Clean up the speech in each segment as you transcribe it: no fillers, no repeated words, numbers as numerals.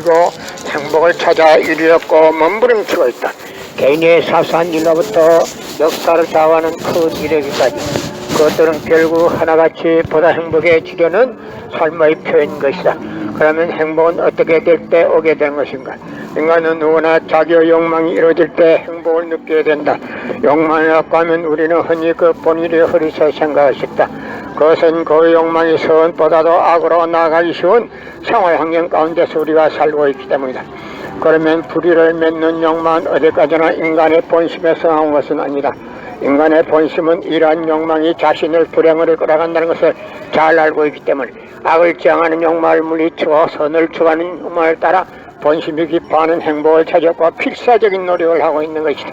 가지고 행복을 찾아 이루었고 몸부림치고 있다. 개인의 사소한 일로부터 역사를 좌우하는 큰 이르기까지 그것들은 결국 하나같이 보다 행복해지려는 삶의 표현인 것이다. 그러면 행복은 어떻게 될 때 오게 되는 것인가? 인간은 누구나 자기의 욕망이 이루어질 때 행복을 느끼게 된다. 욕망이라고 하면 우리는 흔히 그 본의를 흐리서 생각할 수 있다. 그것은 그 욕망이 선보다도 악으로 나아가기 쉬운 생활 환경 가운데서 우리가 살고 있기 때문이다. 그러면 불의를 맺는 욕망은 어디까지나 인간의 본심에 성한 것은 아니다. 인간의 본심은 이러한 욕망이 자신을 불행으로 끌어간다는 것을 잘 알고 있기 때문에 악을 지향하는 욕망을 물리치고 선을 추구하는 욕망을 따라 본심이 기뻐하는 행복을 찾았고 필사적인 노력을 하고 있는 것이다.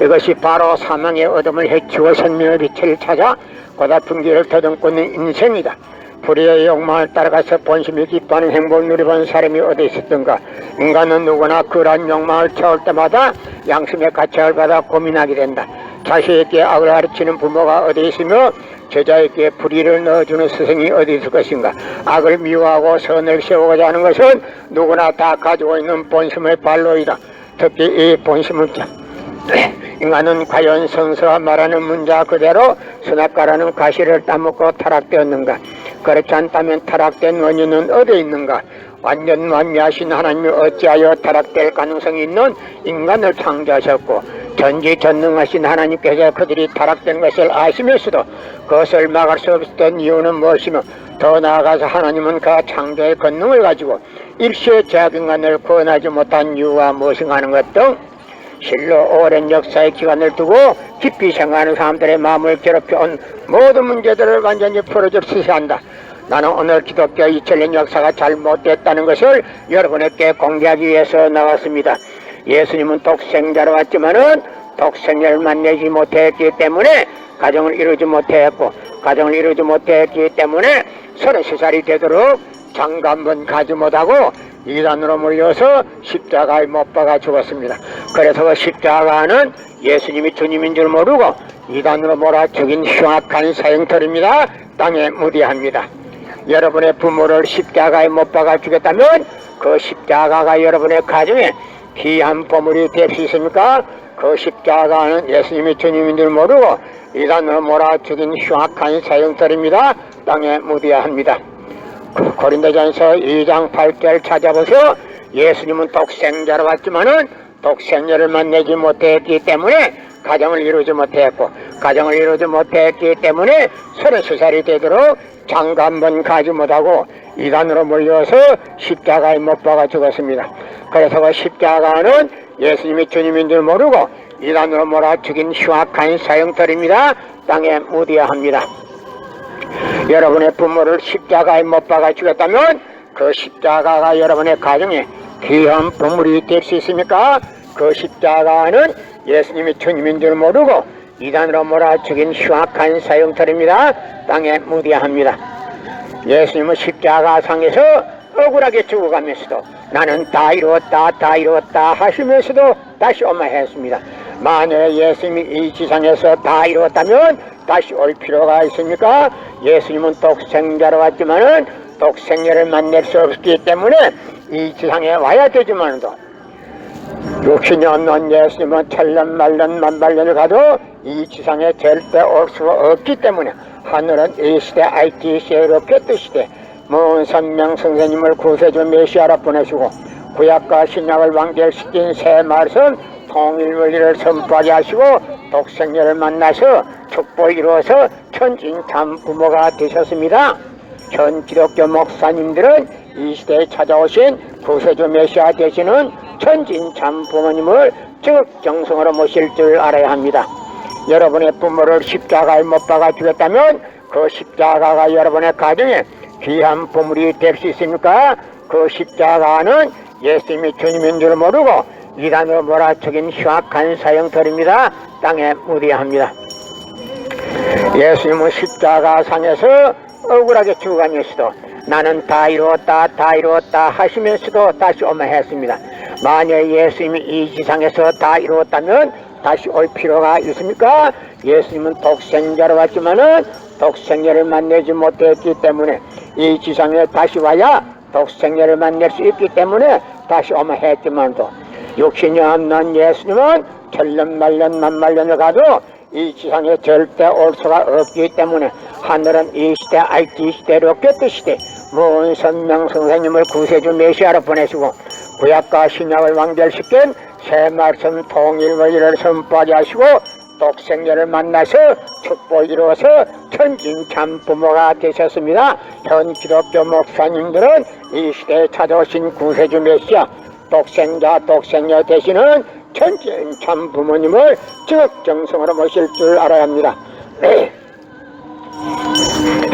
이것이 바로 사망의 어둠을 해치고 생명의 빛을 찾아 고달픈 길을 더듬고 있는 인생이다. 불의의 욕망을 따라가서 본심이 기뻐하는 행복을 누려본 사람이 어디 있었던가? 인간은 누구나 그러한 욕망을 채울 때마다 양심의 가책을 받아 고민하게 된다. 자식에게 악을 가르치는 부모가 어디 있으며 제자에게 불의를 넣어주는 스승이 어디 있을 것인가? 악을 미워하고 선을 세우고자 하는 것은 누구나 다 가지고 있는 본심의 발로이다. 특히 이 본심을 인간은 과연 성서가 말하는 문자 그대로 선악과라는 가시를 따먹고 타락되었는가? 그렇지 않다면 타락된 원인은 어디에 있는가? 완전 완미하신 하나님이 어찌하여 타락될 가능성이 있는 인간을 창조하셨고 전지전능하신 하나님께서 그들이 타락된 것을 아시면서도 그것을 막을 수 없었던 이유는 무엇이며 더 나아가서 하나님은 그 창조의 권능을 가지고 일시의 죄악인간을 구원하지 못한 이유가 무엇인가 하는 것 등 실로 오랜 역사의 기간을 두고 깊이 생각하는 사람들의 마음을 괴롭혀온 모든 문제들을 완전히 풀어줍시야 한다. 나는 오늘 기독교 2000년 역사가 잘못됐다는 것을 여러분에게 공개하기 위해서 나왔습니다. 예수님은 독생자로 왔지만은 독생자를 만나지 못했기 때문에 가정을 이루지 못했고 가정을 이루지 못했기 때문에 33살이 되도록 장가 한번 가지 못하고 이단으로 몰려서 십자가에 못 박아 죽었습니다. 그래서 그 십자가는 예수님이 주님인 줄 모르고 이단으로 몰아 죽인 흉악한 사형털입니다. 땅에 무디합니다. 여러분의 부모를 십자가에 못 박아 죽였다면 그 십자가가 여러분의 가정에 귀한 보물이 될 수 있습니까? 그 십자가는 예수님이 주님인 줄 모르고 이단으로 몰아 죽인 흉악한 사형털입니다. 땅에 묻어야 합니다. 고린도전서 2장 8절을 찾아보세요. 예수님은 독생자로 왔지만은 독생자를 만나지 못했기 때문에 가정을 이루지 못했고 가정을 이루지 못했기 때문에 33살이 되도록 장가 한번 가지 못하고 이단으로 몰려서 십자가에 못 박아 죽었습니다. 그래서 그 십자가는 예수님이 주님인 줄 모르고 이단으로 몰아 죽인 흉악한 사형털입니다. 땅에 묻어야 합니다. 여러분의 부모를 십자가에 못 박아 죽였다면 그 십자가가 여러분의 가정에 귀한 보물이 될 수 있습니까? 그 십자가는 예수님이 주님인 줄 모르고 이단으로 몰아 죽인 흉악한 사형털입니다. 땅에 묻어야 합니다. 예수님은 십자가 상에서 억울하게 죽어가면서도 나는 다 이루었다 하시면서도 다시 오마했습니다. 만약에 예수님이 이 지상에서 다 이루었다면 다시 올 필요가 있습니까? 예수님은 독생자로 왔지만은 독생자를 만날 수 없기 때문에 이 지상에 와야 되지만도 육신이 없는 예수님은 천년 만년 만발년을 가도 이 지상에 절대 올 수가 없기 때문에 하늘은 이 시대 IT 시대로 꿰뜨시되 먼 선명 선생님을 구세주 메시아로 보내시고 구약과 신약을 완결시킨 새 말씀 통일원리를 선포하게 하시고 독생자를 만나서 축복을 이루어서 천진참 부모가 되셨습니다. 현 기독교 목사님들은 이 시대에 찾아오신 구세주 메시아 되시는 천진참 부모님을 적정성으로 모실 줄 알아야 합니다. 여러분의 부모를 십자가에 못 박아 죽였다면 그 십자가가 여러분의 가정에 귀한 보물이 될 수 있습니까? 그 십자가는 예수님이 주님인 줄 모르고 이단으로 몰아쳐긴 흉악한 사형털입니다. 땅에 묻어야 합니다. 예수님은 십자가 상에서 억울하게 죽어가면서도 나는 다 이루었다 하시면서도 다시 오마했습니다. 만약 예수님이 이 지상에서 다 이루었다면 다시 올 필요가 있습니까? 예수님은 독생자로 왔지만은 독생자를 만나지 못했기 때문에 이 지상에 다시 와야 독생자를 만날 수 있기 때문에 다시 오마 했지만도 육신이 없는 예수님은 천년만년 만만년을 가도 이 지상에 절대 올 수가 없기 때문에 하늘은 이 시대 IT 시대로 꿰뜨시되 무은 선명 선생님을 구세주 메시아로 보내시고 구약과 신약을 완결시킨 새 말씀 통일 원리를 선포하게 하시고 독생녀를 만나서 축복 이루어서 천진 참 부모가 되셨습니다. 현 기독교 목사님들은 이 시대에 찾아오신 구세주 메시아 독생자 독생녀 되시는 천진 참 부모님을 지극정성으로 모실 줄 알아야 합니다.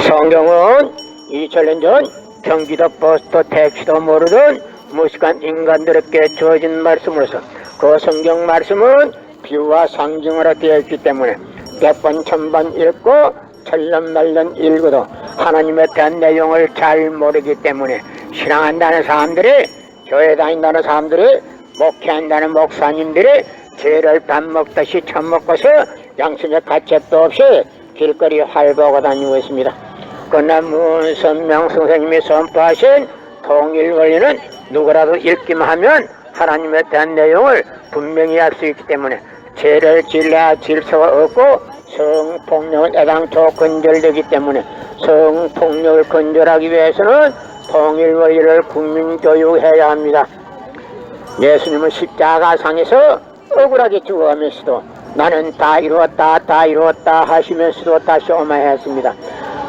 성경은 2000년 전 경기도 버스도 택시도 모르던 무식한 인간들에게 주어진 말씀으로서 그 성경 말씀은 비유와 상징으로 되어 있기 때문에 100번 1000번 읽고 천년만년 읽어도 하나님에 대한 내용을 잘 모르기 때문에 신앙한다는 사람들이, 교회 다닌다는 사람들이, 목회한다는 목사님들이 죄를 밥 먹듯이 처먹고서 양심의 가책도 없이 길거리 활보하고 다니고 있습니다. 그러나 문선명 선생님이 선포하신 통일 원리는 누구라도 읽기만 하면 하나님에 대한 내용을 분명히 알 수 있기 때문에 죄를 질러야 질서가 없고 성폭력은 애당초 근절되기 때문에 성폭력을 근절하기 위해서는 통일 원리를 국민교육해야 합니다. 예수님은 십자가상에서 억울하게 죽어가면서도 나는 다 이루었다 하시면서도 다시 오마했습니다.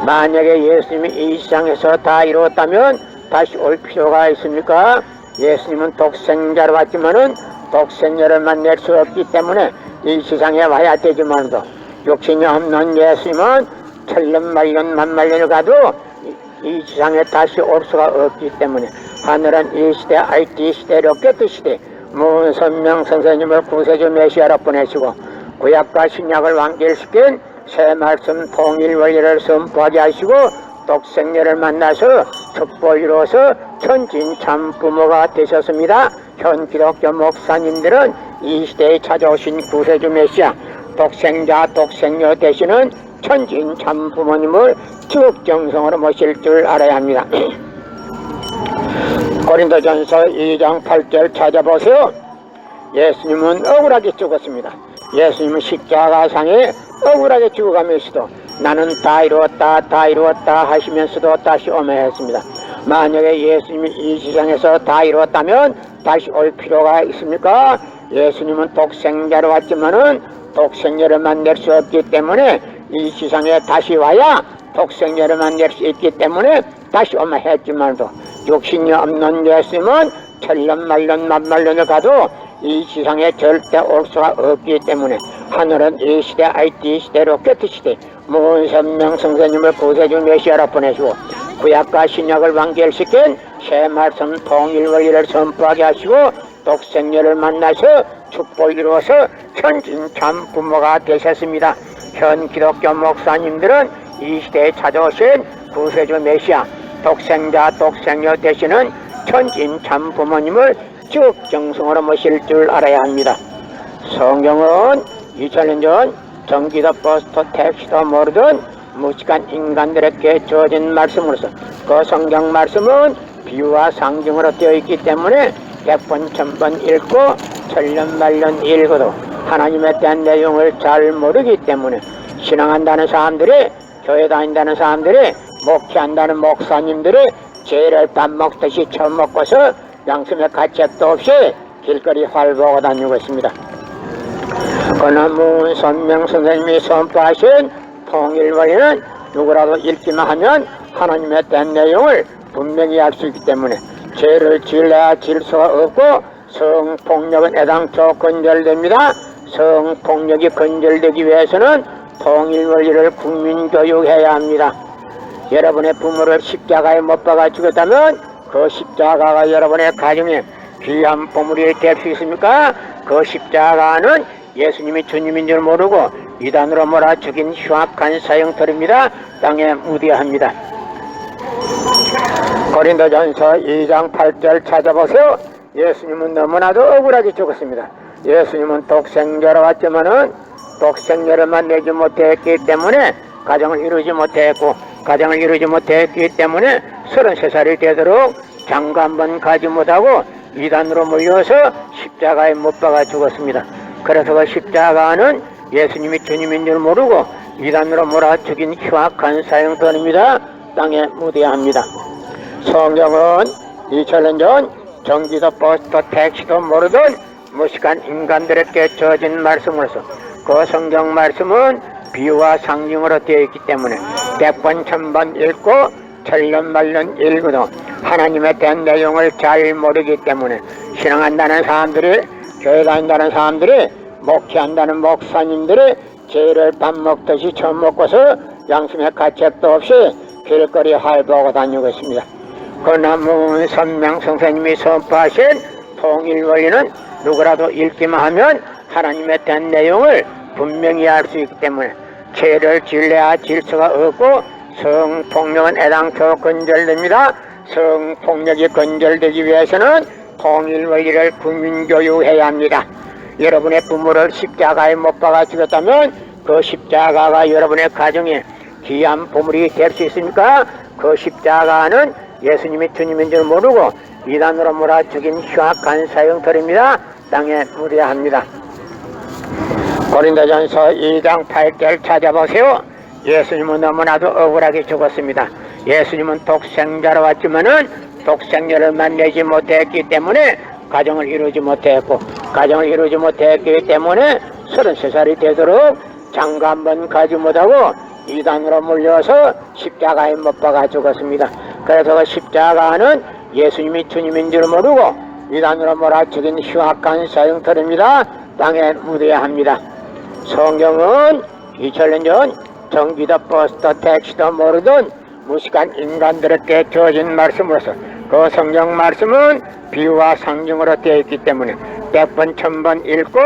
만약에 예수님이 이 세상에서 다 이루었다면 다시 올 필요가 있습니까? 예수님은 독생자로 왔지만은 독생녀를 만날 수 없기 때문에 이 세상에 와야 되지만도 욕심이 없는 예수님은 천년만년 만만년을 가도 이 세상에 다시 올 수가 없기 때문에 하늘은 이 시대 IT 시대로 꿰뜨시되 문선명 선생님을 구세주 메시아로 보내시고 구약과 신약을 완결시킨 새 말씀 통일 원리를 선포하게 하시고 독생녀를 만나서 축복을 이루어서 천진 참 부모가 되셨습니다. 현 기독교 목사님들은 이 시대에 찾아오신 구세주 메시아 독생자 독생녀 되시는 천진 참 부모님을 지극정성으로 모실 줄 알아야 합니다. 고린도전서 2장 8절 찾아보세요. 예수님은 억울하게 죽었습니다. 예수님은 십자가상에 억울하게 죽어가면서도 나는 다 이루었다 하시면서도 다시 오매했습니다. 만약에 예수님이 이 세상에서 다 이루었다면 다시 올 필요가 있습니까? 예수님은 독생자로 왔지만은 독생녀를 만날 수 없기 때문에 이 세상에 다시 와야 독생녀를 만날 수 있기 때문에 다시 오매했지만도 욕심이 없는 예수님은 천년만년 만만년을 가도 이 세상에 절대 올 수가 없기 때문에 하늘은 이 시대 IT 시대로 꿰뜨시되 문선명 선생님을 구세주 메시아로 보내시고 구약과 신약을 완결시킨 새 말씀 통일 원리를 선포하게 하시고 독생녀를 만나서 축복을 이루어서 천진 참 부모가 되셨습니다. 현 기독교 목사님들은 이 시대에 찾아오신 구세주 메시아 독생자 독생녀 되시는 천진 참 부모님을 지극정성으로 모실 줄 알아야 합니다. 성경은 2000년 전 전기도 버스도 택시도 모르던 무식한 인간들에게 주어진 말씀으로서 그 성경 말씀은 비유와 상징으로 되어 있기 때문에 100번 1000번 읽고 천년만년 읽어도 하나님에 대한 내용을 잘 모르기 때문에 신앙한다는 사람들이, 교회 다닌다는 사람들이, 목회한다는 목사님들이 죄를 밥 먹듯이 처먹고서 양심의 가책도 없이 길거리 활보하고 다니고 있습니다. 어느 문선명 선생님이 선포하신 통일 원리는 누구라도 읽기만 하면 하나님에 대한 내용을 분명히 알 수 있기 때문에 죄를 질러야 질 수가 없고 성폭력은 애당초 근절됩니다. 성폭력이 근절되기 위해서는 통일 원리를 국민교육해야 합니다. 여러분의 부모를 십자가에 못 박아 죽였다면 그 십자가가 여러분의 가정에 귀한 보물이 될 수 있습니까? 그 십자가는 예수님이 주님인 줄 모르고 이단으로 몰아 죽인 흉악한 사형터입니다. 땅에 묻어야 합니다. 고린도전서 2장 8절 찾아보세요. 예수님은 너무나도 억울하게 죽었습니다. 예수님은 독생자로 왔지만은 독생녀를 만나지 못했기 때문에 가정을 이루지 못했고, 가정을 이루지 못했기 때문에 33살이 되도록 장가 한 번 가지 못하고 이단으로 몰려서 십자가에 못 박아 죽었습니다. 그래서 그 십자가는 예수님이 주님인 줄 모르고 이단으로 몰아 죽인 흉악한 사형터입니다. 땅에 묻어야 합니다. 성경은 2000년 전 전기도 버스도 택시도 모르던 무식한 인간들에게 주어진 말씀으로서 그 성경 말씀은 비유와 상징으로 되어 있기 때문에 100번 1000번 읽고 천년 만년 읽어도 하나님에 대한 내용을 잘 모르기 때문에 신앙한다는 사람들이, 교회 다닌다는 사람들이, 목회한다는 목사님들이 죄를 밥 먹듯이 처음 먹고서 양심의 가책도 없이 길거리 할보하고 다니고 있습니다. 그 남은 선명 선생님이 선포하신 통일원리는 누구라도 읽기만 하면 하나님에 대한 내용을 분명히 알 수 있기 때문에 죄를 질려야 질서가 없고 성폭력은 애당초 건절됩니다. 성폭력이 건절되기 위해서는 통일원리를 국민교육해야 합니다. 여러분의 부모를 십자가에 못 박아 죽였다면 그 십자가가 여러분의 가정에 귀한 보물이 될 수 있습니까? 그 십자가는 예수님이 주님인 줄 모르고 이단으로 몰아 죽인 흉악한 사형터입니다. 땅에 묻어야 합니다. 고린도전서 2장 8절 찾아보세요. 예수님은 너무나도 억울하게 죽었습니다. 예수님은 독생자로 왔지만은 독생자를 만나지 못했기 때문에 가정을 이루지 못했고, 가정을 이루지 못했기 때문에 33살이 되도록 장가 한 번 가지 못하고 이단으로 몰려서 십자가에 못 박아 죽었습니다. 그래서 그 십자가는 예수님이 주님인 줄 모르고 이단으로 몰아 죽인 흉악한 사형터입니다. 땅에 묻어야 합니다. 성경은 2000년 전 전기도 버스도 택시도 모르던 무식한 인간들에게 주어진 말씀으로서 그 성경 말씀은 비유와 상징으로 되어 있기 때문에 100번 1000번 읽고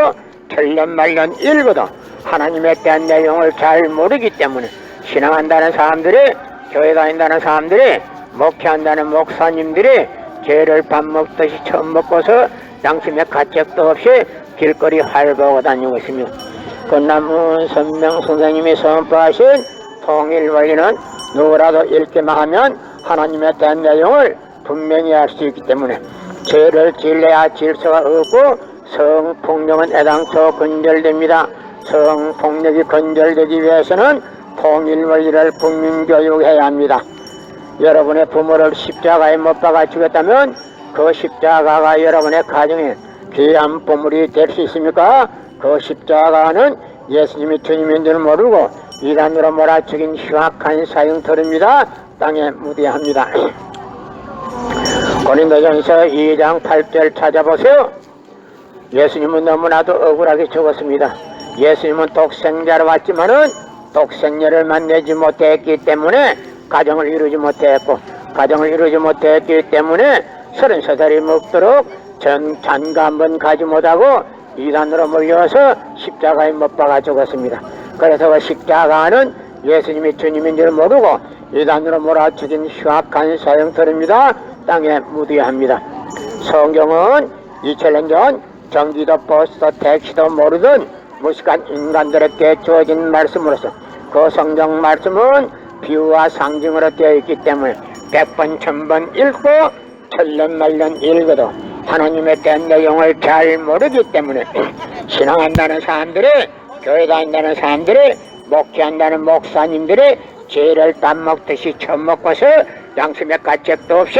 천년 말년 읽어도 하나님에 대한 내용을 잘 모르기 때문에 신앙한다는 사람들이, 교회 다닌다는 사람들이, 목회한다는 목사님들이 죄를 밥 먹듯이 처음 먹고서 양심의 가책도 없이 길거리 활보하고 다니고 있습니다. 끝남은 선명 선생님이 선포하신 통일원리는 누구라도 읽기만 하면 하나님에 대한 내용을 분명히 알 수 있기 때문에 죄를 질려야 질서가 없고 성폭력은 애당초 건절됩니다. 성폭력이 건절되기 위해서는 통일원리를 국민교육해야 합니다. 여러분의 부모를 십자가에 못 박아 죽였다면 그 십자가가 여러분의 가정에 귀한 보물이 될 수 있습니까? 그 십자가는 예수님이 주님인 줄 모르고 이단으로 몰아 죽인 흉악한 사형터입니다. 땅에 묻어야 합니다. 고린도전서 2장 8절 찾아보세요. 예수님은 너무나도 억울하게 죽었습니다. 예수님은 독생자로 왔지만은 독생녀를 만나지 못했기 때문에 가정을 이루지 못했고, 가정을 이루지 못했기 때문에 33살이 먹도록 장가 한 번 가지 못하고 이단으로 몰려서 십자가에 못 박아 죽었습니다. 그래서 그 십자가는 예수님이 주님인 줄 모르고 이단으로 몰아 죽인 흉악한 사형터입니다. 땅에 묻어야 합니다. 성경은 2000년 전 전기도 버스도 택시도 모르던 무식한 인간들에게 주어진 말씀으로서 그 성경 말씀은 비유와 상징으로 되어 있기 때문에 100번 1000번 읽고 천년 말년 읽어도 하나님에 대한 내용을 잘 모르기 때문에 신앙한다는 사람들이, 교회 다닌다는 사람들이, 목회한다는 목사님들이 죄를 밥 먹듯이 처음 먹고서 양심의 가책도 없이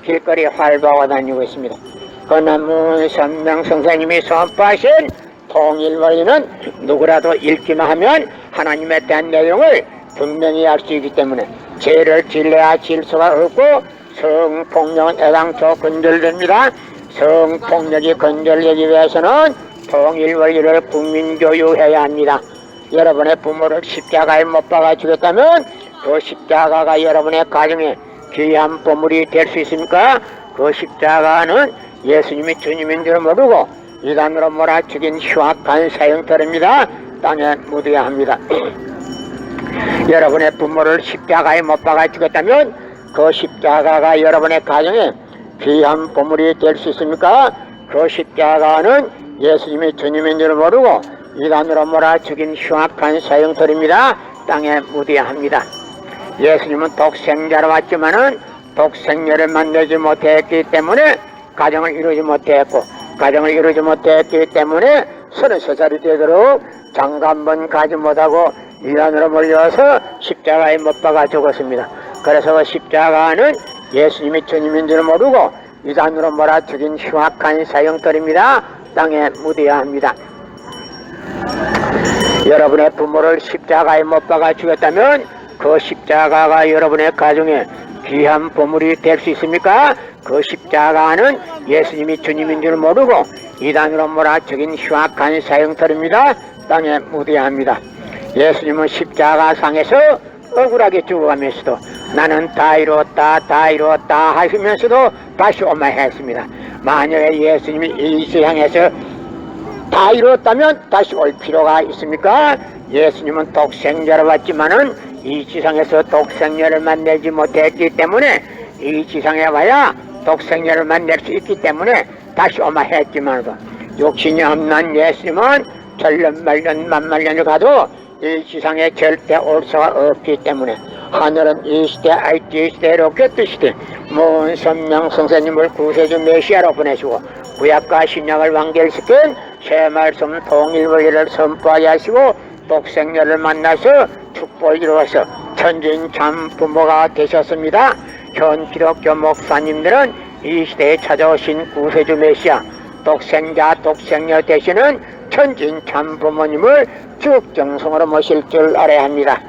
길거리 활보하고 다니고 있습니다. 그 남은 선명 선생님이 선포하신 통일원리는 누구라도 읽기만 하면 하나님에 대한 내용을 분명히 알 수 있기 때문에 죄를 질려야 질서가 없고 성폭력은 애당초 건절됩니다. 성폭력이 건절되기 위해서는 통일원리를 국민교육해야 합니다. 여러분의 부모를 십자가에 못 박아 죽였다면 그 십자가가 여러분의 가정에 귀한 보물이 될 수 있습니까? 그 십자가는 예수님이 주님인 줄 모르고 이단으로 몰아 죽인 흉악한 사형터입니다. 땅에 묻어야 합니다. 여러분의 부모를 십자가에 못 박아 죽였다면 그 십자가가 여러분의 가정에 귀한 보물이 될 수 있습니까? 그 십자가는 예수님이 주님인 줄 모르고 이단으로 몰아 죽인 흉악한 사형터입니다. 땅에 묻어야 합니다. 예수님은 독생자로 왔지만은 독생녀를 만나지 못했기 때문에 가정을 이루지 못했고 가정을 이루지 못했기 때문에 33살이 되도록 장가 한 번 가지 못하고 이단으로 몰려서 십자가에 못 박아 죽었습니다. 그래서 그 십자가는 예수님이 주님인 줄 모르고 이단으로 몰아 죽인 흉악한 사형들입니다. 땅에 묻어야 합니다. 여러분의 부모를 십자가에 못 박아 죽였다면 그 십자가가 여러분의 가정에 귀한 보물이 될 수 있습니까? 그 십자가는 예수님이 주님인 줄 모르고 이단으로 몰아 죽인 흉악한 사형들입니다. 땅에 묻어야 합니다. 예수님은 십자가 상에서 억울하게 죽어가면서도 나는 다 이루었다 다 이루었다 하시면서도 다시 오마 했습니다. 만약에 예수님이 이 세상에서 다 이루었다면 다시 올 필요가 있습니까? 예수님은 독생자로 왔지만은 이 지상에서 독생자를 만나지 못했기 때문에 이 지상에 와야 독생자를 만날 수 있기 때문에 다시 오마 했지만도 욕심이 없는 예수님은 천년 만년 만만년을 가도 이 지상에 절대 올 수가 없기 때문에 하늘은 이 시대 알지 시대로 꿰뜨시되 모은 선명 성사님을 구세주 메시아로 보내시고 구약과 신약을 완결시킨 새 말씀 통일 원리를 선포하여 하시고 독생녀를 만나서 축복을 이루어서 천진 참 부모가 되셨습니다. 현 기독교 목사님들은 이 시대에 찾아오신 구세주 메시아 독생자 독생녀 되시는 천진 참 부모님을 즉정성으로 모실 줄 알아야 합니다.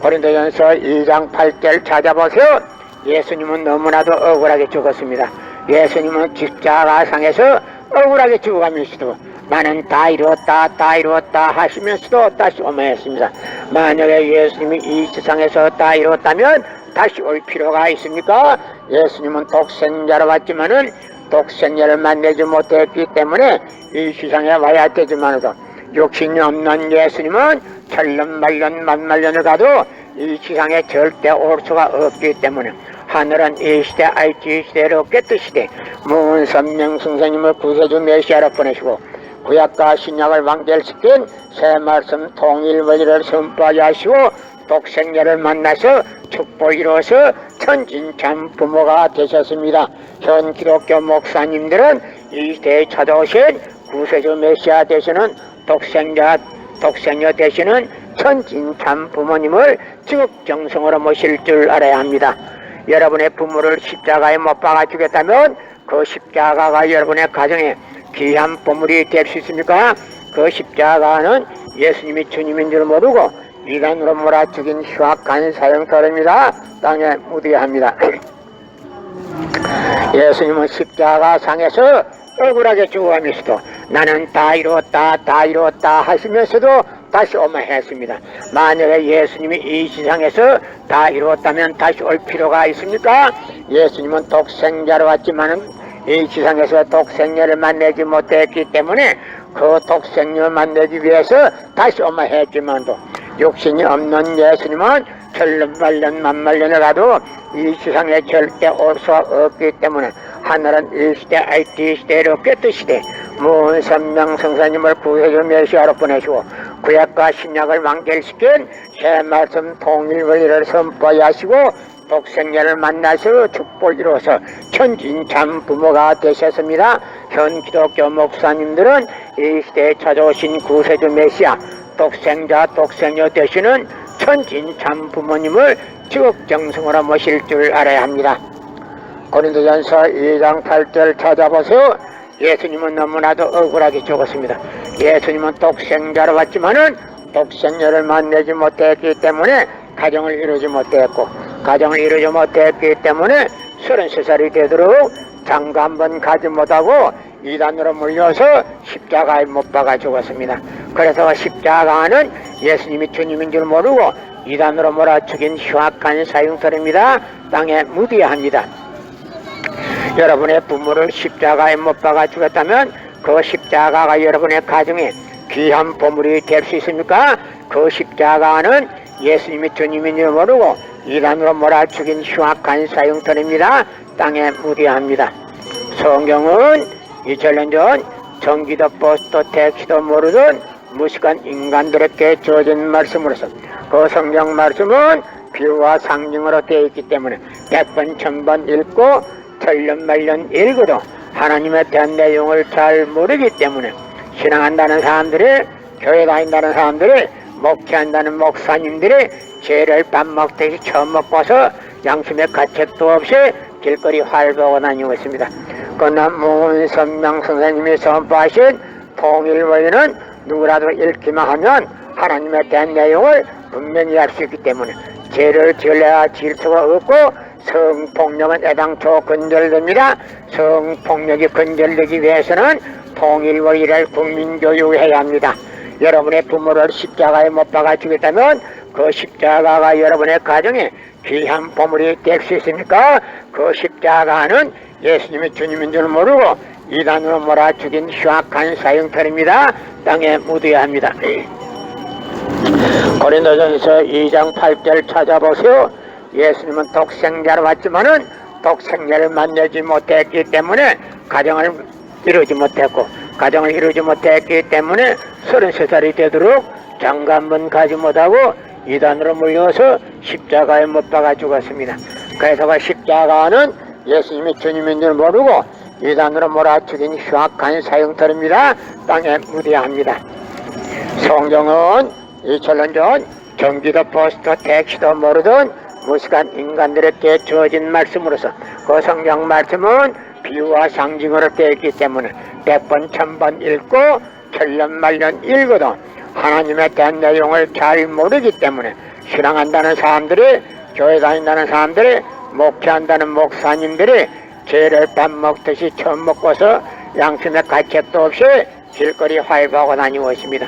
고린도전서 2장 8절 찾아보세요. 예수님은 너무나도 억울하게 죽었습니다. 예수님은 십자가상에서 억울하게 죽어가면서도 나는 다 이루었다 다 이루었다 하시면서도 다시 오마했습니다. 만약에 예수님이 이 세상에서 다 이루었다면 다시 올 필요가 있습니까? 예수님은 독생자로 왔지만은 독생자를 만나지 못했기 때문에 이 세상에 와야 되지만도 욕심이 없는 예수님은 천년 만년 만만년을 가도 이 세상에 절대 올 수가 없기 때문에 하늘은 이 시대 알지 시대로 꿰뜨시되 무은 선명 성사님을 구세주 메시아로 보내시고 구약과 신약을 완결시킨 새 말씀 통일 원리를 선포하여 하시고 독생자를 만나서 축복을 이루어서 천진참 부모가 되셨습니다. 현 기독교 목사님들은 이 시대에 찾아오신 구세주 메시아 되시는 독생녀 되시는 천진참 부모님을 지극정성으로 모실 줄 알아야 합니다. 여러분의 부모를 십자가에 못 박아 주겠다면 그 십자가가 여러분의 가정에 귀한 보물이 될 수 있습니까? 그 십자가는 예수님이 주님인 줄 모르고 이단으로 몰아 죽인 흉악한 사형터입니다. 땅에 묻어야 합니다. 예수님은 십자가 상에서 억울하게 죽어가면서도 나는 다 이루었다 다 이루었다 하시면서도 다시 오마 했습니다. 만약에 예수님이 이 세상에서 다 이루었다면 다시 올 필요가 있습니까? 예수님은 독생자로 왔지만은 이 세상에서 독생녀를 만나지 못했기 때문에 그 독생녀를 만나기 위해서 다시 오마 했지만도 욕심이 없는 예수님은 천년 만년 만만년을 가도 이 세상에 절대 올 수가 없기 때문에 하늘은 이 시대 알지 시대로 꿰뜨시되 무은 선명 성사님을 구세주 메시아로 보내시고 구약과 신약을 완결시킨 새 말씀 통일 원리를 선포하여 하시고 독생녀를 만나서 축복을 이루어서 천진참 부모가 되셨습니다. 현 기독교 목사님들은 이 시대에 찾아오신 구세주 메시아 독생자 독생녀 되시는 천진참 부모님을 지극정성으로 모실 줄 알아야 합니다. 고린도전서 2장 8절 찾아보세요. 예수님은 너무나도 억울하게 죽었습니다. 예수님은 독생자로 왔지만은 독생녀를 만나지 못했기 때문에 가정을 이루지 못했고 가정을 이루지 못했기 때문에 33살이 되도록 장가 한 번 가지 못하고 이단으로 물려서 십자가에 못 박아 죽었습니다. 그래서 십자가는 예수님이 주님인 줄 모르고 이단으로 몰아 죽인 흉악한 사형터입니다. 땅에 묻어야 합니다. 여러분의 부모를 십자가에 못 박아 죽였다면 그 십자가가 여러분의 가정에 귀한 보물이 될 수 있습니까? 그 십자가는 예수님이 주님인 줄 모르고 이단으로 몰아 죽인 흉악한 사형터입니다. 땅에 묻어야 합니다. 성경은 2000년 전 전기도 버스도 택시도 모르던 무식한 인간들에게 주어진 말씀으로서 그 성경 말씀은 비유와 상징으로 되어 있기 때문에 100번 1000번 읽고 천년 말년 읽어도 하나님에 대한 내용을 잘 모르기 때문에 신앙한다는 사람들이, 교회 다닌다는 사람들이, 목회한다는 목사님들이 죄를 밥 먹듯이 처음 먹고서 양심의 가책도 없이 길거리 활보하고 다니고 있습니다. 그러나 문선명 선생님이 선포하신 통일원리는 누구라도 읽기만 하면 하나님에 대한 내용을 분명히 알 수 있기 때문에 죄를 지으려야 지을 수가 없고 성폭력은 애당초 근절됩니다. 성폭력이 근절되기 위해서는 통일원리를 국민교육해야 합니다. 여러분의 부모를 십자가에 못 박아 주겠다면 그 십자가가 여러분의 가정에 귀한 보물이 될 수 있습니까? 그 십자가는 예수님이 주님인 줄 모르고 이단으로 몰아 죽인 흉악한 사형털입니다. 땅에 묻어야 합니다. 고린도전서 2장 8절 찾아보세요. 예수님은 독생자로 왔지만은 독생자를 만나지 못했기 때문에 가정을 이루지 못했기 때문에 33살이 되도록 장가 한번 가지 못하고 이단으로 물려서 십자가에 못 박아 죽었습니다. 그래서 그 십자가는 예수님이 주님인 줄 모르고 이단으로 몰아 죽인 흉악한 사형털입니다. 땅에 묻어야 합니다. 성경은 2000년 전 경기도 포스트 택시도 모르던 무식한 인간들에게 주어진 말씀으로서 그 성경 말씀은 비유와 상징으로 되어 있기 때문에 100번 1000번 읽고 천년만년 읽어도 하나님에 대한 내용을 잘 모르기 때문에 신앙한다는 사람들이, 교회 다닌다는 사람들이, 목회한다는 목사님들이 죄를 밥 먹듯이 처음 먹고서 양심의 가책도 없이 길거리 활보하고 다니고 있습니다.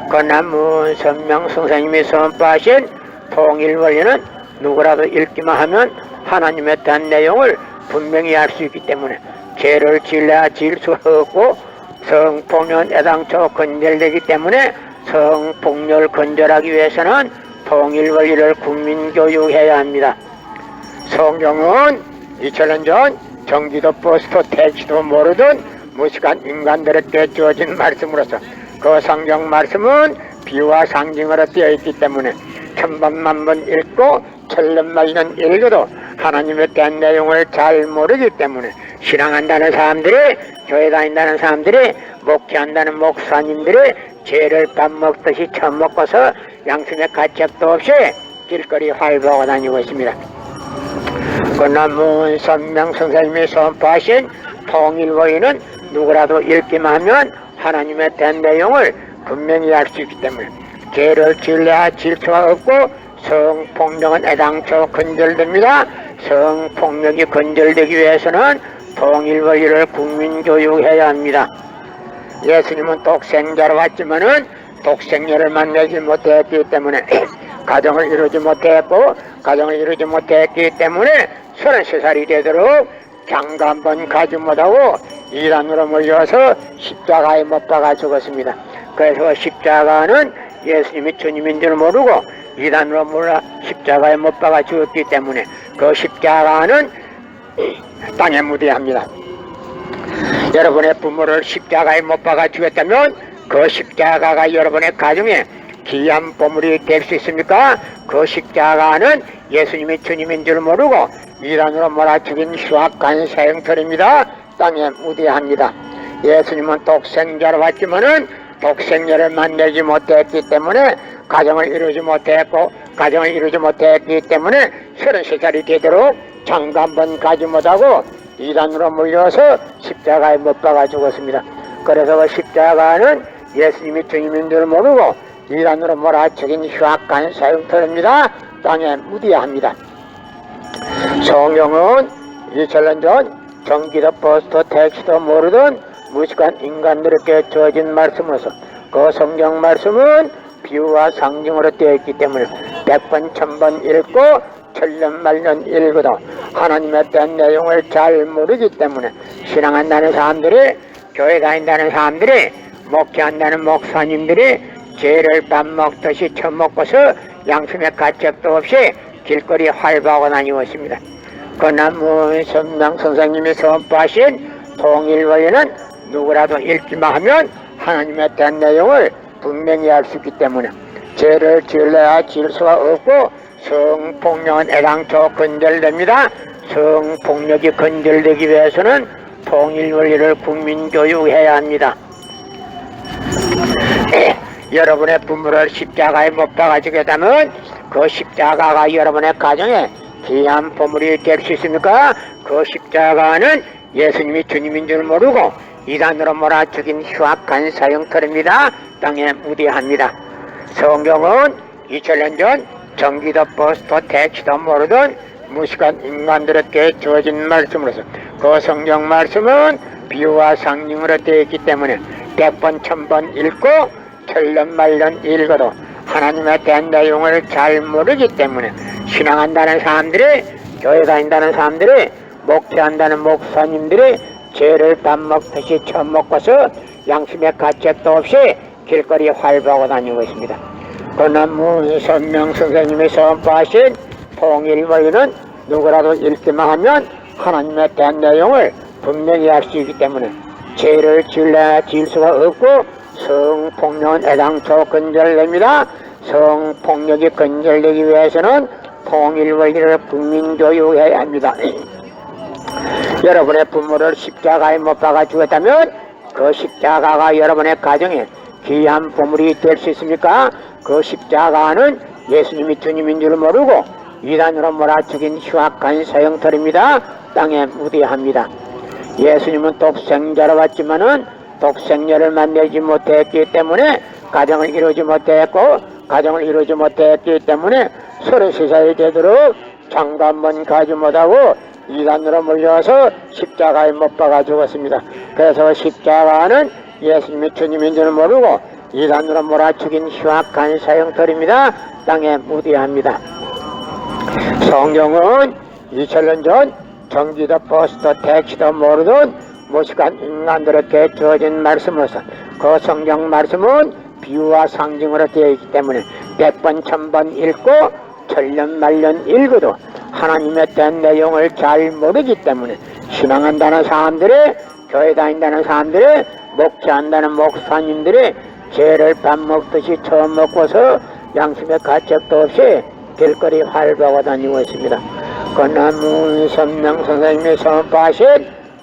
그러나 문선명 선생님이 선포하신 통일원리는 누구라도 읽기만 하면 하나님에 대한 내용을 분명히 알 수 있기 때문에 죄를 지으려야 지을 수 없고 성폭력은 애당초 근절되기 때문에 성폭력을 근절하기 위해서는 통일원리를 국민교육해야 합니다. 성경은 2000년 전 경기도 버스도 택시도 모르던 무식한 인간들에게 주어진 말씀으로서 그 성경 말씀은 비유와 상징으로 되어 있기 때문에 1000번 만번 읽고 천년만년 읽어도 하나님에 대한 내용을 잘 모르기 때문에 신앙한다는 사람들이, 교회 다닌다는 사람들이, 목회한다는 목사님들이 죄를 밥 먹듯이 처음 먹고서 양심의 가책도 없이 길거리 활보하고 다니고 있습니다. 그러나 문선명 선생님이 선포하신 통일원리는 누구라도 읽기만 하면 하나님에 대한 내용을 분명히 알 수 있기 때문에 죄를 지으려야 지을 수가 없고 성폭력은 애당초 근절됩니다. 성폭력이 근절되기 위해서는 통일원리를 국민교육해야 합니다. 예수님은 독생자로 왔지만은 독생녀를 만나지 못했기 때문에 가정을 이루지 못했기 때문에 33살이 되도록 장가 한번 가지 못하고 이단으로 몰려서 십자가에 못 박아 죽었습니다. 그래서 십자가는 예수님이 주님인 줄 모르고 이단으로 몰아 십자가에 못 박아 죽었기 때문에 그 십자가는 땅에 묻어야 합니다. 여러분의 부모를 십자가에 못 박아 죽였다면 그 십자가가 여러분의 가정에 귀한 보물이 될 수 있습니까? 그 십자가는 예수님이 주님인 줄 모르고 이단으로 몰아 죽인 흉악한 사형털입니다. 땅에 묻어야 합니다. 예수님은 독생자로 왔지만은 독생녀를 만나지 못했기 때문에 가정을 이루지 못했기 때문에 33살이 되도록 장가 한번 가지 못하고 이단으로 물려서 십자가에 못 박아 죽었습니다. 그래서 그 십자가는 예수님이 주님인 줄 모르고 이단으로 몰아 죽인 흉악한 사형털입니다. 땅에 묻어야 합니다. 성경은 2000년 전 경기도 버스도 택시도 모르던 무식한 인간들에게 주어진 말씀으로서 그 성경 말씀은 비유와 상징으로 되어 있기 때문에 100번 1000번 읽고 천년만년 읽어도 하나님에 대한 내용을 잘 모르기 때문에 신앙한다는 사람들이, 교회 다닌다는 사람들이, 목회한다는 목사님들이 죄를 밥 먹듯이 처먹고서 양심의 가책도 없이 길거리 활보하고 다니고 있습니다. 그러나 문선명 선생님이 선포하신 통일원리는 누구라도 읽기만 하면 하나님에 대한 내용을 분명히 알 수 있기 때문에 죄를 지으려야 지을 수가 없고 성폭력은 애당초 근절됩니다. 성폭력이 근절되기 위해서는 통일 원리를 국민교육해야 합니다. 여러분의 부모를 십자가에 못 박아주겠다면 그 십자가가 여러분의 가정에 귀한 보물이 될 수 있습니까? 그 십자가는 예수님이 주님인 줄 모르고 이단으로 몰아죽인 흉악한 사형터입니다. 땅에 무대합니다. 성경은 2000년 전 전기도 버스도 택시도 모르던 무식한 인간들에게 주어진 말씀으로서 그 성경 말씀은 비유와 상징으로 되어 있기 때문에 100번 1000번 읽고 천년 말년 읽어도 하나님에 대한 내용을 잘 모르기 때문에 신앙한다는 사람들이, 교회 다닌다는 사람들이, 목회한다는 목사님들이 죄를 밥 먹듯이 처먹고서 양심의 가책도 없이 길거리에 활보하고 다니고 있습니다. 그러나 문선명 선생님이 선포하신 통일 원리는 누구라도 읽기만 하면 하나님에 대한 내용을 분명히 알 수 있기 때문에 죄를 지을 수가 없고 성폭력은 애당초 근절됩니다. 성폭력이 근절되기 위해서는 통일 원리를 국민교육해야 합니다. 여러분의 부모를 십자가에 못 박아 주었다면 그 십자가가 여러분의 가정에 귀한 보물이 될 수 있습니까? 그 십자가는 예수님이 주님인 줄 모르고 이단으로 몰아죽인 흉악한 사형터입니다. 땅에 무대합니다. 예수님은 독생자로 왔지만은 독생녀를 만나지 못했기 때문에 가정을 이루지 못했고, 가정을 이루지 못했기 때문에 33살이 되도록 장가 한번 가지 못하고 이단으로 몰려와서 십자가에 못 박아 죽었습니다. 그래서 십자가는 예수님이 주님인 줄 모르고 이단으로 몰아죽인 흉악한 사형터입니다. 땅에 무대합니다. 성경은 2000년 전 전기도 버스도 택시도 모르던 무식한 인간들에게 주어진 말씀으로서 그 성경 말씀은 비유와 상징으로 되어 있기 때문에 100번 1000번 읽고 천년 말년 읽어도 하나님에 대한 내용을 잘 모르기 때문에 신앙한다는 사람들이, 교회 다닌다는 사람들이, 목회한다는 목사님들이 죄를 밥 먹듯이 처음 먹고서 양심의 가책도 없이 길거리 활보하고 다니고 있습니다. 그러나 문선명 선생님이 선포하신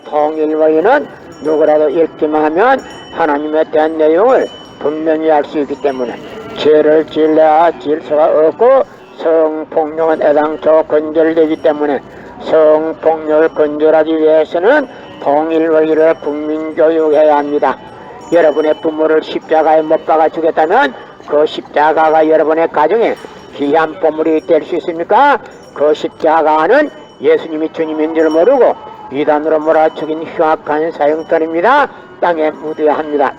통일 원리는 누구라도 읽기만 하면 하나님에 대한 내용을 분명히 알 수 있기 때문에 죄를 지을 수가 없고 성폭력은 애당초 근절되기 때문에 성폭력을 근절하기 위해서는 통일 원리를 국민교육해야 합니다. 여러분의 부모를 십자가에 못 박아 주겠다면 그 십자가가 여러분의 가정에 귀한 보물이 될 수 있습니까? 그 십자가는 예수님이 주님인 줄 모르고 이단으로 몰아죽인 흉악한 사형터입니다. 땅에 무대합니다.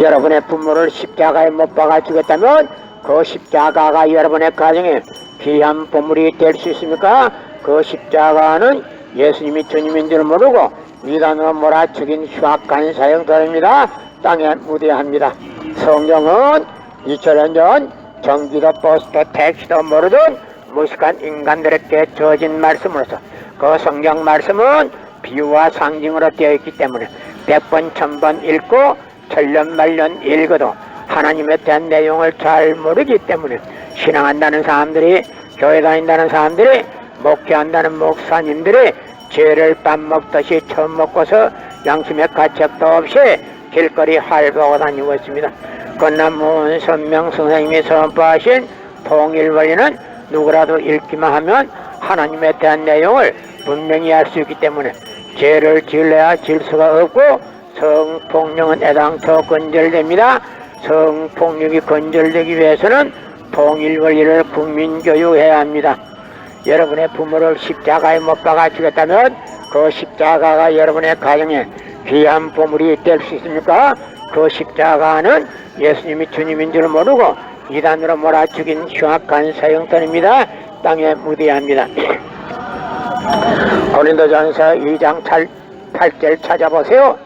여러분의 부모를 십자가에 못 박아 주겠다면 그 십자가가 여러분의 가정에 귀한 보물이 될 수 있습니까? 그 십자가는 예수님이 주님인 줄 모르고 이단으로 몰아죽인 흉악한 사형터입니다. 땅에 무대합니다. 성경은 2000년 전 전기도 버스도 택시도 모르던 무식한 인간들에게 주어진 말씀으로서 그 성경 말씀은 비유와 상징으로 되어 있기 때문에 100번 1000번 읽고 천년 말년 읽어도 하나님에 대한 내용을 잘 모르기 때문에 신앙한다는 사람들이, 교회 다닌다는 사람들이, 목회한다는 목사님들이 죄를 밥 먹듯이 처음 먹고서 양심의 가책도 없이 길거리 활보하고 다니고 있습니다. 그러나 문선명 선생님이 선포하신 통일 원리는 누구라도 읽기만 하면 하나님에 대한 내용을 분명히 알 수 있기 때문에 죄를 지을 수가 없고 성폭력은 애당초 근절됩니다. 성폭력이 근절되기 위해서는 통일 원리를 국민교육해야 합니다. 여러분의 부모를 십자가에 못 박아 주겠다면 그 십자가가 여러분의 가정에 귀한 보물이 될 수 있습니까? 그 십자가는 예수님이 주님인 줄 모르고 이단으로 몰아죽인 흉악한 사형터입니다. 땅에 무대합니다. 고린도전서 2장 8절 찾아보세요.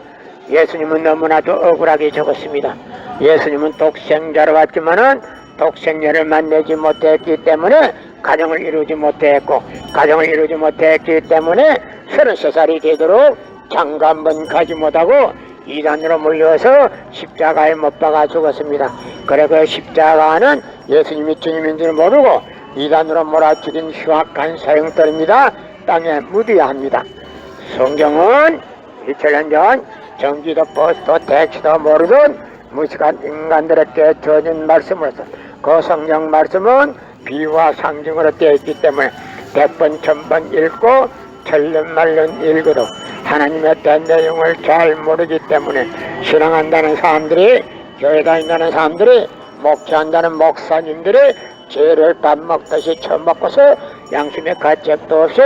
예수님은 너무나도 억울하게 적었습니다. 예수님은 독생자로 왔지만은 독생녀를 만나지 못했기 때문에 가정을 이루지 못했고, 가정을 이루지 못했기 때문에 33살이 되도록 장가 한번 가지 못하고 이단으로 몰려서 십자가에 못 박아 죽었습니다. 그래 그 십자가는 예수님이 주님인 줄 모르고 이단으로 몰아죽인 흉악한 사형터입니다. 땅에 묻어야 합니다. 성경은 2000년 전 전기도 버스도 택시도 모르던 무식한 인간들에게 주어진 말씀으로서 그 성경 말씀은 비유와 상징으로 되어 있기 때문에 100번 1000번 읽고 천년만년 읽어도 하나님의 대한 내용을 잘 모르기 때문에 신앙한다는 사람들이, 교회 다닌다는 사람들이, 목회한다는 목사님들이 죄를 밥 먹듯이 처먹고서 양심의 가책도 없이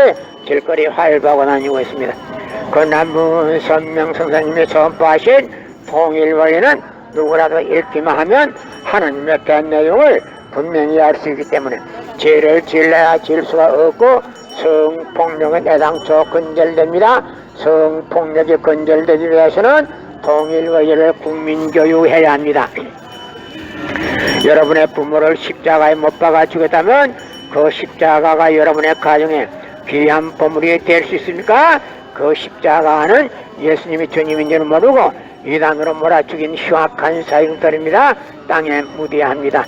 길거리 활보하고 다니고 있습니다. 그 남부 선명 선생님이 선포하신 통일 원리는 누구라도 읽기만 하면 하나님의 대한 내용을 분명히 알 수 있기 때문에 죄를 질러야 질 수가 없고 성폭력은 애당초 근절됩니다. 성폭력이 근절되기 위해서는 통일 원리를 국민교육해야 합니다. 여러분의 부모를 십자가에 못 박아 죽였다면 그 십자가가 여러분의 가정에 귀한 보물이 될 수 있습니까? 그 십자가는 예수님이 주님인 줄 모르고 이단으로 몰아 죽인 흉악한 사형들입니다. 땅에 묻어야 합니다.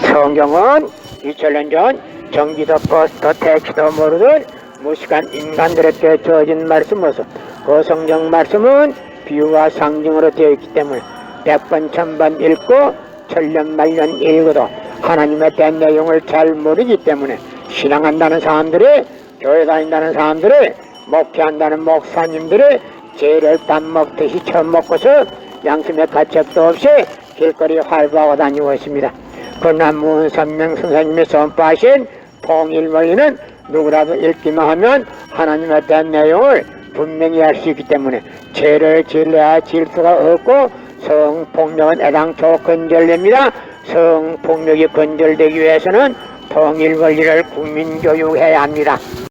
성경은 2000년 전 전기도 버스도 택시도 모르던 무식한 인간들에게 주어진 말씀으로서 그 성경 말씀은 비유와 상징으로 되어 있기 때문에 100번 1000번 읽고 천년만년 읽어도 하나님에 대한 내용을 잘 모르기 때문에 신앙한다는 사람들이, 교회 다닌다는 사람들이, 목회한다는 목사님들이 죄를 밥 먹듯이 처먹고서 양심의 가책도 없이 길거리 활보하고 다니고 있습니다. 그 남문 선명 선생님이 선포하신 통일 원리는 누구라도 읽기만 하면 하나님에 대한 내용을 분명히 알 수 있기 때문에 죄를 질러야 질 수가 없고 성폭력은 애당초 근절됩니다. 성폭력이 근절되기 위해서는 통일 원리를 국민교육해야 합니다.